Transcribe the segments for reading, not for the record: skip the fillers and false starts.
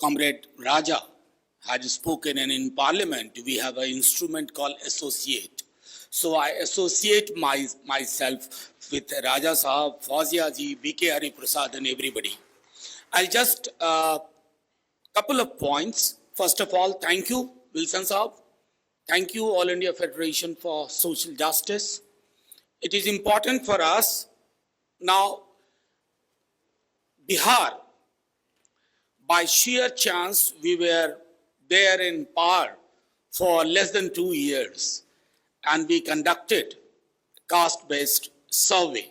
Comrade Raja had spoken, and in Parliament we have an instrument called associate. So I associate myself with Raja Sahab, Fawzia ji, B.K. Hari Prasad and everybody. I'll just couple of points. First of all, thank you, Wilson Sahab. Thank you, All India Federation for Social Justice. It is important for us now. Bihar, by sheer chance, we were there in power for less than 2 years, and we conducted caste-based survey.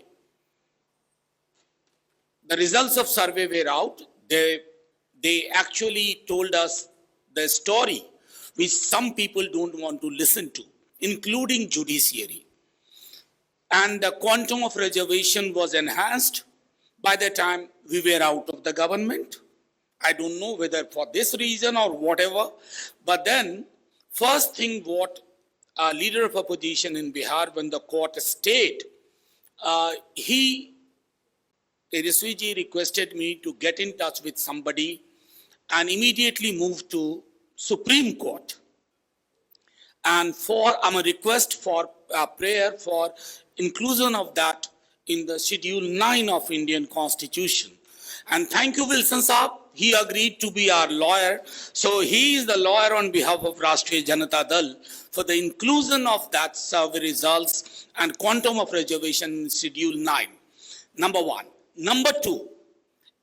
The results of survey were out. They actually told us the story which some people don't want to listen to, including judiciary. And the quantum of reservation was enhanced by the time we were out of the government. I don't know whether for this reason or whatever, but then first thing what a leader of opposition in Bihar, when the court stayed, Tejaswi ji requested me to get in touch with somebody and immediately move to Supreme Court. And for a request for a prayer for inclusion of that in the Schedule 9 of Indian Constitution. And thank you, Wilson Saab. He agreed to be our lawyer. So he is the lawyer on behalf of Rashtriya Janata Dal for the inclusion of that survey results and quantum of reservation in Schedule 9. Number one. Number two,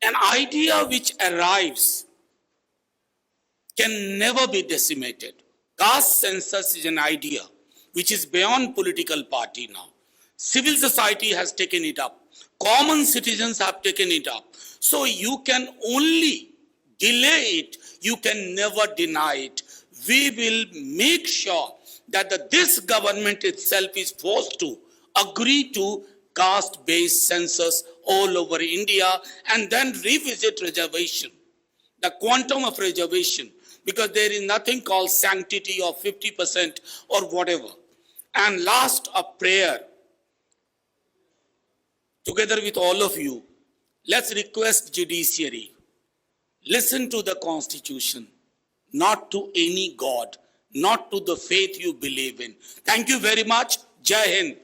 an idea which arrives can never be decimated. Caste census is an idea which is beyond political party now. Civil society has taken it up. Common citizens have taken it up. So you can only delay it. You can never deny it. We will make sure that this government itself is forced to agree to caste-based census all over India and then revisit reservation, the quantum of reservation, because there is nothing called sanctity of 50% or whatever. And last, a prayer. Together with all of you, let's request judiciary. Listen to the Constitution, not to any God, not to the faith you believe in. Thank you very much. Jai Hind.